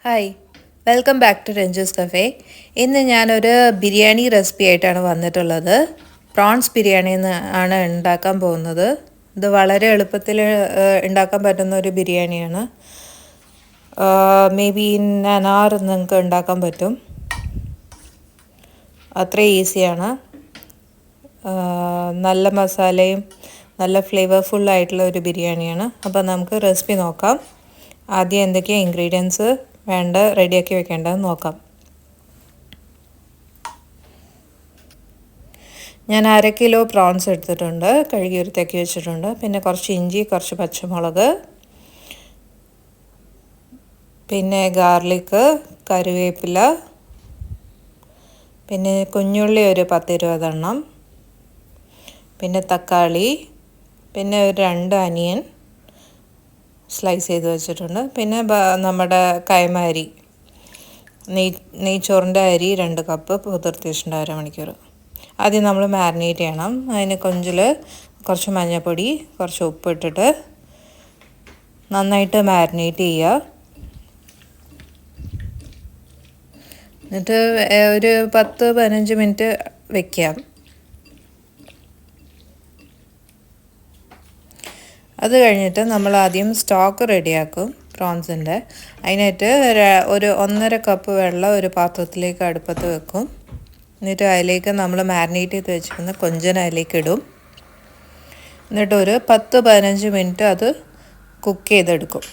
Hi, welcome back to Ranju's cafe. ഇന്ന് ഞാനൊരു biryani recipe ആയിട്ടാണ് വന്നിട്ടുള്ളത്. പ്രോൺസ് ബിരിയാണി ആണ് ഉണ്ടാക്കാൻ പോകുന്നത്. ഇത് വളരെ എളുപ്പത്തിൽ ഉണ്ടാക്കാൻ പറ്റുന്ന ഒരു ബിരിയാണിയാണ്. May be in an hour നിങ്ങൾക്ക് ഉണ്ടാക്കാൻ പറ്റും. അത്ര ഈസിയാണ്. നല്ല മസാലയും നല്ല ഫ്ലേവർഫുള്ളായിട്ടുള്ള ഒരു ബിരിയാണിയാണ്. അപ്പോൾ നമുക്ക് റെസിപ്പി നോക്കാം. ആദ്യം എന്തൊക്കെയാണ് ഇൻഗ്രീഡിയൻസ് റെഡിയാക്കി വെക്കേണ്ടതെന്ന് നോക്കാം. ഞാൻ 1/2 കിലോ പ്രോൺസ് എടുത്തിട്ടുണ്ട്, കഴുകി വൃത്തിയാക്കി വെച്ചിട്ടുണ്ട്. പിന്നെ കുറച്ച് ഇഞ്ചി, കുറച്ച് പച്ചമുളക്, പിന്നെ ഗാർലിക്ക്, കറിവേപ്പില, പിന്നെ കുഞ്ഞുള്ളി ഒരു 10-20 എണ്ണം, പിന്നെ തക്കാളി, പിന്നെ ഒരു 2 അനിയൻ സ്ലൈസ് ചെയ്ത് വെച്ചിട്ടുണ്ട്. പിന്നെ നമ്മുടെ കൈമ അരി, നെയ്ച്ചോറിൻ്റെ അരി 2 കപ്പ് കുതിർത്തി വെച്ചിട്ടുണ്ട്, 1/2 മണിക്കൂർ. ആദ്യം നമ്മൾ മാരിനേറ്റ് ചെയ്യണം. അതിന് കുറച്ച് മഞ്ഞൾപ്പൊടി, കുറച്ച് ഉപ്പ് ഇട്ടിട്ട് നന്നായിട്ട് മാരിനേറ്റ് ചെയ്യുക. എന്നിട്ട് ഒരു 10-15 മിനിറ്റ് വയ്ക്കാം. അത് കഴിഞ്ഞിട്ട് നമ്മൾ ആദ്യം സ്റ്റോക്ക് റെഡിയാക്കും പ്രോൺസിൻ്റെ. അതിനായിട്ട് ഒരു 1.5 കപ്പ് വെള്ളം ഒരു പാത്രത്തിലേക്ക് അടുപ്പത്ത് വെക്കും. എന്നിട്ട് അതിലേക്ക് നമ്മൾ മാരിനേറ്റ് ചെയ്ത് വെച്ചിരിക്കുന്ന കൊഞ്ചൻ അതിലേക്ക് ഇടും. എന്നിട്ട് ഒരു 10-15 മിനിറ്റ് അത് കുക്ക് ചെയ്തെടുക്കും.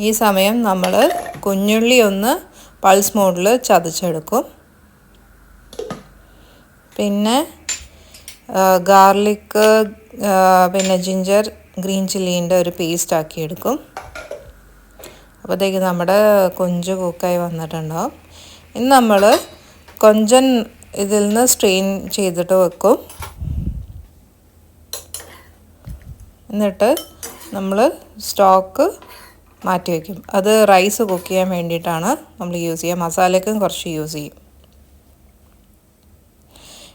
ഈ സമയം നമ്മൾ കുഞ്ഞുള്ളി ഒന്ന് പൾസ് മോഡിൽ ചതച്ചെടുക്കും. പിന്നെ ഗാർലിക്ക്, പിന്നെ ജിഞ്ചർ, ഗ്രീൻ ചില്ലീൻ്റെ ഒരു പേസ്റ്റ് ആക്കിയെടുക്കും. അപ്പോഴത്തേക്ക് നമ്മുടെ കൊഞ്ച് കുക്കായി വന്നിട്ടുണ്ടാവും. ഇനി നമ്മൾ കൊഞ്ചൻ ഇതിൽ നിന്ന് സ്ട്രെയിൻ ചെയ്തിട്ട് വെക്കും. എന്നിട്ട് നമ്മൾ സ്റ്റോക്ക് മാറ്റി വയ്ക്കും. അത് റൈസ് കുക്ക് ചെയ്യാൻ വേണ്ടിയിട്ടാണ് നമ്മൾ യൂസ് ചെയ്യുക. മസാലയ്ക്കും കുറച്ച് യൂസ് ചെയ്യും.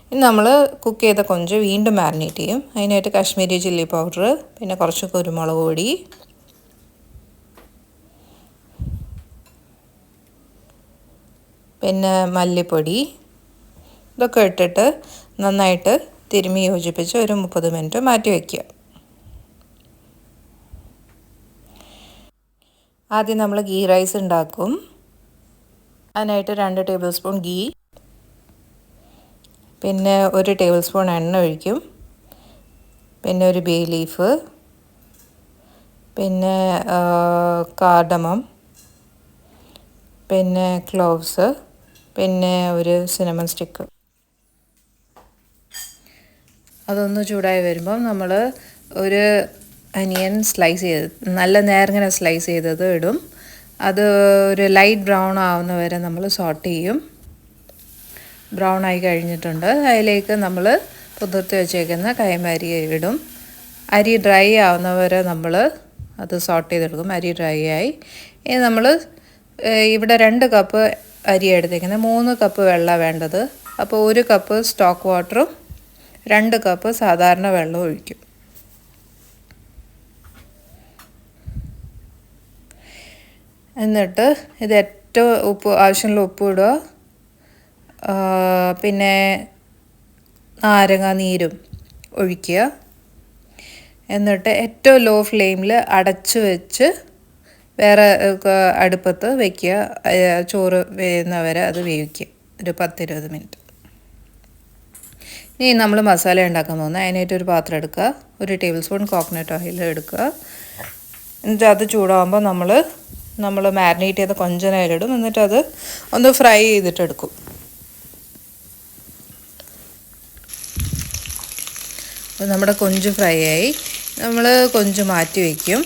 ഇനി നമ്മൾ കുക്ക് ചെയ്ത കൊഞ്ച് വീണ്ടും മാരിനേറ്റ് ചെയ്യും. അതിനായിട്ട് കാശ്മീരി ചില്ലി പൗഡർ, പിന്നെ കുറച്ച് കുരുമുളക് പൊടി, പിന്നെ മല്ലിപ്പൊടി, ഇതൊക്കെ ഇട്ടിട്ട് നന്നായിട്ട് തിരുമ്മി യോജിപ്പിച്ച് ഒരു 30 മിനിറ്റ് മാറ്റി വയ്ക്കുക. ആദ്യം നമ്മൾ ഗീ റൈസ് ഉണ്ടാക്കും. അതിനായിട്ട് 2 ടേബിൾ സ്പൂൺ ഗീ, പിന്നെ 1 ടേബിൾ സ്പൂൺ എണ്ണ ഒഴിക്കും. പിന്നെ ഒരു ബേ ലീഫ്, പിന്നെ കാർഡമം, പിന്നെ ക്ലോവ്സ്, പിന്നെ ഒരു സിനമൺ സ്റ്റിക്ക്. അതൊന്ന് ചൂടായി വരുമ്പം നമ്മൾ ഒരു അനിയൻ സ്ലൈസ് ചെയ്ത് നല്ല നേർങ്ങനെ സ്ലൈസ് ചെയ്തത് ഇടും. അത് ഒരു ലൈറ്റ് ബ്രൗൺ ആവുന്ന വരെ നമ്മൾ സോട്ട് ചെയ്യും. ബ്രൗൺ ആയി കഴിഞ്ഞിട്ടുണ്ട്. അതിലേക്ക് നമ്മൾ കുതിർത്തി വെച്ചേക്കുന്ന കൈമ അരി ഇടും. അരി ഡ്രൈ ആവുന്നവരെ നമ്മൾ അത് സോട്ട് ചെയ്തെടുക്കും. അരി ഡ്രൈ ആയി. ഇനി നമ്മൾ ഇവിടെ 2 കപ്പ് അരി എടുത്തേക്കുന്നത്, 3 കപ്പ് വെള്ളം വേണ്ടത്. അപ്പോൾ 1 കപ്പ് സ്റ്റോക്ക് വാട്ടറും 2 കപ്പ് സാധാരണ വെള്ളവും ഒഴിക്കും. എന്നിട്ട് ഇത് ഏറ്റവും ആവശ്യമുള്ള ഉപ്പ് ഇടുക. പിന്നെ നാരങ്ങ നീരും ഒഴിക്കുക. എന്നിട്ട് ഏറ്റവും ലോ ഫ്ലെയിമിൽ അടച്ചു വെച്ച് വേറെ അടുപ്പത്ത് വയ്ക്കുക. ചോറ് വേവുന്നവരെ അത് വേവിക്കുക ഒരു 10-20 മിനിറ്റ്. ഇനി നമ്മൾ മസാല ഉണ്ടാക്കാൻ പോകുന്നത്. അതിനായിട്ട് ഒരു പാത്രം എടുക്കുക. 1 ടേബിൾ സ്പൂൺ കോക്കനട്ട് ഓയിൽ എടുക്കുക. എന്നിട്ട് അത് ചൂടാകുമ്പോൾ നമ്മൾ മാരിനേറ്റ് ചെയ്ത കൊഞ്ചനയിലിടും. എന്നിട്ട് അത് ഒന്ന് ഫ്രൈ ചെയ്തിട്ടെടുക്കും. അപ്പോൾ നമ്മുടെ കൊഞ്ച് ഫ്രൈ ആയി. നമ്മൾ കൊഞ്ച് മാറ്റി വയ്ക്കും.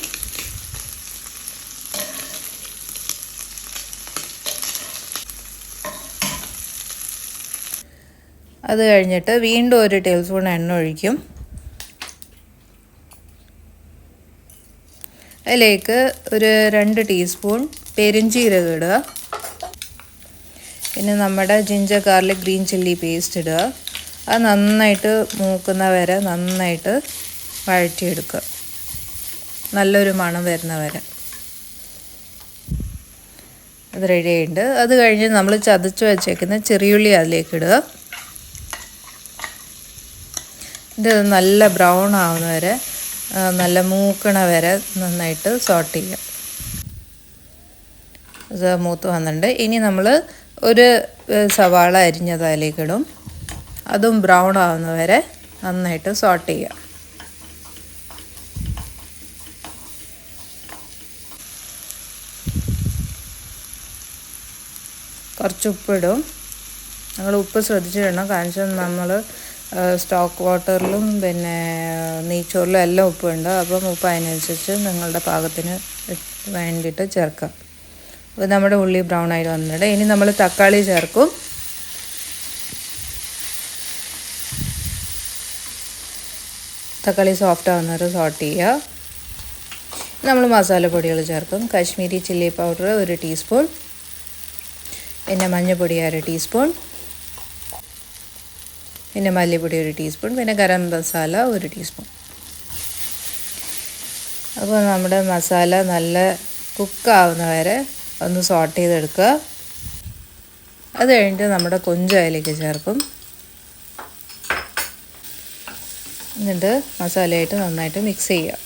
അത് കഴിഞ്ഞിട്ട് വീണ്ടും 1 ടേബിൾ സ്പൂൺ എണ്ണ ഒഴിക്കും. അതിലേക്ക് ഒരു 2 ടീസ്പൂൺ പെരുംജീരകം ഇടുക. പിന്നെ നമ്മുടെ ginger garlic green chilli paste ഇടുക. അത് നന്നായിട്ട് മൂക്കുന്ന വരെ നന്നായിട്ട് വഴറ്റിയെടുക്കുക, നല്ലൊരു മണം വരുന്ന വരെ. അത് റെഡി ആയിട്ടുണ്ട്. അത് കഴിഞ്ഞ് നമ്മൾ ചതച്ച് വെച്ചേക്കുന്ന ചെറിയുള്ളി അതിലേക്ക് ഇടുക. ഇത് നല്ല ബ്രൗൺ ആവുന്ന വരെ, നല്ല മൂക്കണ വരെ നന്നായിട്ട് സോട്ട് ചെയ്യുക. ഇത് മൂത്ത് വന്നിട്ടുണ്ട്. ഇനി നമ്മൾ ഒരു സവാള അരിഞ്ഞത് അതിലേക്കിടും. അതും ബ്രൗൺ ആവുന്ന വരെ നന്നായിട്ട് സോട്ട് ചെയ്യുക. കുറച്ച് ഉപ്പിടും. നിങ്ങൾ ഉപ്പ് ശ്രദ്ധിച്ചിടണം. കാരണം നമ്മൾ സ്റ്റോക്ക് വാട്ടറിലും പിന്നെ നെയ്ച്ചോറിലും എല്ലാം ഉപ്പുണ്ട്. അപ്പം ഉപ്പ് അതിനനുസരിച്ച് നിങ്ങളുടെ പാകത്തിന് വേണ്ടിയിട്ട് ചേർക്കാം. അപ്പോൾ നമ്മുടെ ഉള്ളി ബ്രൗൺ ആയിട്ട് വന്നിട്ടുണ്ട്. ഇനി നമ്മൾ തക്കാളി ചേർക്കും. തക്കാളി സോഫ്റ്റ് ആവുന്നവരെ സോട്ട് ചെയ്യുക. നമ്മൾ മസാലപ്പൊടികൾ ചേർക്കും. കാശ്മീരി ചില്ലി പൗഡർ 1 ടീസ്പൂൺ, പിന്നെ മഞ്ഞൾപ്പൊടി 1/2 ടീസ്പൂൺ, പിന്നെ മല്ലിപ്പൊടി 1 ടീസ്പൂൺ, പിന്നെ ഗരം മസാല 1 ടീസ്പൂൺ. അപ്പോൾ നമ്മുടെ മസാല നല്ല കുക്കാവുന്ന വരെ ഒന്ന് സോട്ട് ചെയ്തെടുക്കുക. അത് കഴിഞ്ഞിട്ട് നമ്മുടെ കൊഞ്ച് അതിലേക്ക് ചേർക്കും. എന്നിട്ട് മസാലയായിട്ട് നന്നായിട്ട് മിക്സ് ചെയ്യുക.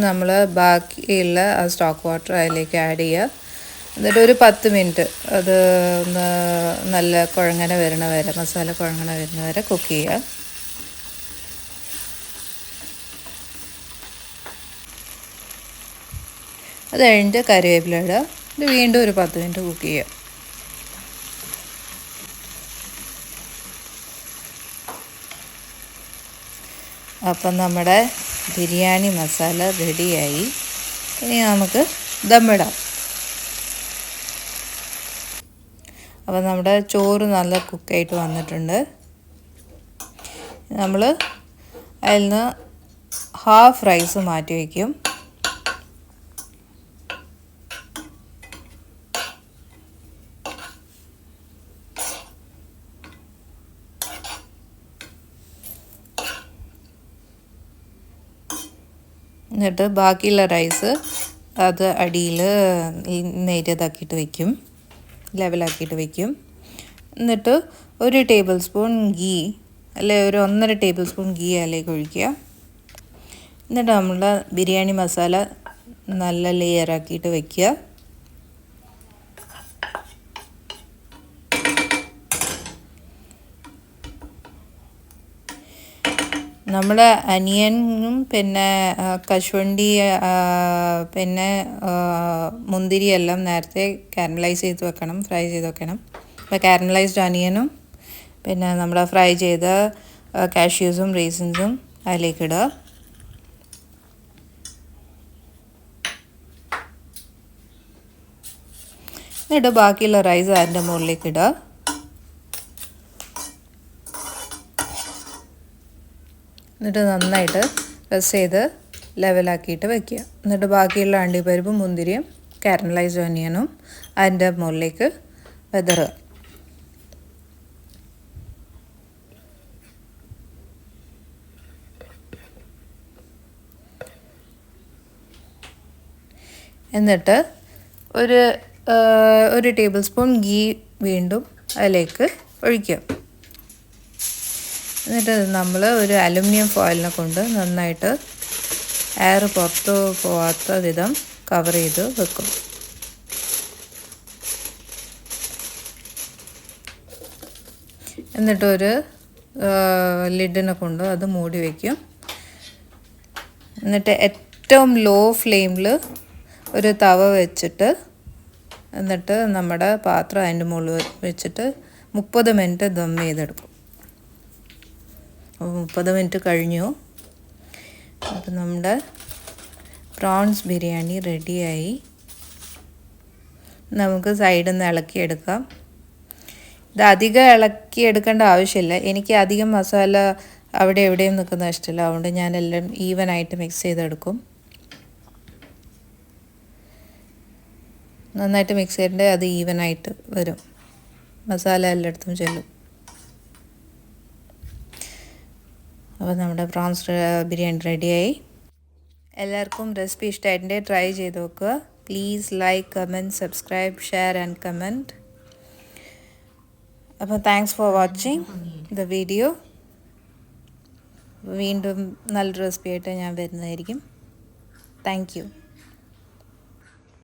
നമ്മൾ ബാക്കിയുള്ള ആ സ്റ്റോക്ക് വാട്ടർ അതിലേക്ക് ആഡ് ചെയ്യുക. എന്നിട്ട് ഒരു 10 മിനിറ്റ് അത് ഒന്ന് നല്ല കുഴങ്ങനെ വരണ വരെ, മസാല കുഴങ്ങനെ വരുന്ന വരെ കുക്ക് ചെയ്യുക. അത് കഴിഞ്ഞിട്ട് കറിവേപ്പില ഇടുക. ഇത് വീണ്ടും ഒരു 10 മിനിറ്റ് കുക്ക് ചെയ്യുക. അപ്പം നമ്മുടെ ബിരിയാണി മസാല റെഡിയായി. ഇനി നമുക്ക് ദമ്മിടാം. അപ്പോൾ നമ്മുടെ ചോറ് നല്ല കുക്കായിട്ട് വന്നിട്ടുണ്ട്. നമ്മൾ അതിൽ നിന്ന് ഹാഫ് റൈസ് മാറ്റി വയ്ക്കും. എന്നിട്ട് ബാക്കിയുള്ള റൈസ് അത് അടിയിൽ നേരിയതാക്കിയിട്ട് വയ്ക്കും, ലെവലാക്കിയിട്ട് വയ്ക്കും. എന്നിട്ട് 1 ടേബിൾ സ്പൂൺ ഗീ, അല്ലെ ഒരു 1.5 ടേബിൾ സ്പൂൺ ഗീ അതിലേക്ക് ഒഴിക്കുക. എന്നിട്ട് നമ്മൾ ബിരിയാണി മസാല നല്ല ലെയറാക്കിയിട്ട് വയ്ക്കുക. നമ്മുടെ അനിയനും പിന്നെ കശുവണ്ടി പിന്നെ മുന്തിരിയെല്ലാം നേരത്തെ കാരമലൈസ് ചെയ്ത് വെക്കണം, ഫ്രൈ ചെയ്ത് വെക്കണം. അപ്പോൾ കാരമലൈസ്ഡ് അനിയനും പിന്നെ നമ്മുടെ ഫ്രൈ ചെയ്ത കാഷ്യൂസും റീസൻസും അതിലേക്ക് ഇടുക. എന്നിട്ട് ബാക്കിയുള്ള റൈസ് അതിൻ്റെ മുകളിലേക്ക് ഇടുക. എന്നിട്ട് നന്നായിട്ട് പ്രസ് ചെയ്ത് ലെവലാക്കിയിട്ട് വയ്ക്കുക. എന്നിട്ട് ബാക്കിയുള്ള അണ്ടിപ്പരിപ്പും മുന്തിരിയും കാരമലൈസ്ഡ് ഓനിയനും അതിൻ്റെ മുകളിലേക്ക് വിതറുക. എന്നിട്ട് ഒരു ടേബിൾ സ്പൂൺ ഗീ വീണ്ടും അതിലേക്ക് ഒഴിക്കുക. എന്നിട്ട് നമ്മൾ ഒരു അലുമിനിയം ഫോയിലിനെ കൊണ്ട് നന്നായിട്ട് എയർ പുറത്ത് പോകാത്ത വിധം കവർ ചെയ്ത് വെക്കും. എന്നിട്ടൊരു ലിഡിനെ കൊണ്ട് അത് മൂടി വയ്ക്കും. എന്നിട്ട് ഏറ്റവും ലോ ഫ്ലെയിമിൽ ഒരു തവ വെച്ചിട്ട് എന്നിട്ട് നമ്മുടെ പാത്രം അതിൻ്റെ മുകളിൽ വെച്ചിട്ട് 30 മിനിറ്റ് ദം ചെയ്തെടുക്കും. 30 മിനിറ്റ് കഴിഞ്ഞു. അപ്പം നമ്മുടെ പ്രോൺസ് ബിരിയാണി റെഡിയായി. നമുക്ക് സൈഡിൽ നിന്ന് ഇളക്കിയെടുക്കാം. ഇത് അധികം ഇളക്കിയെടുക്കേണ്ട ആവശ്യമില്ല. എനിക്ക് അധികം മസാല അവിടെ എവിടെയും നിൽക്കുന്ന ഇഷ്ടമില്ല. അതുകൊണ്ട് ഞാനെല്ലാം ഈവനായിട്ട് മിക്സ് ചെയ്തെടുക്കും. നന്നായിട്ട് മിക്സ് ചെയ്തിട്ട് അത് ഈവനായിട്ട് വരും, മസാല എല്ലായിടത്തും ചെല്ലും. അപ്പോൾ നമ്മുടെ പ്രോൺസ് ബിരിയാണി റെഡിയായി. എല്ലാവർക്കും റെസിപ്പി ഇഷ്ടമായിട്ടുണ്ടെങ്കിൽ ട്രൈ ചെയ്ത് നോക്കുക. Please like, comment, subscribe, share and comment. അപ്പോൾ thanks for watching the video. വീണ്ടും നല്ലൊരു റെസിപ്പി ആയിട്ട് ഞാൻ വരുന്നതായിരിക്കും. Thank U.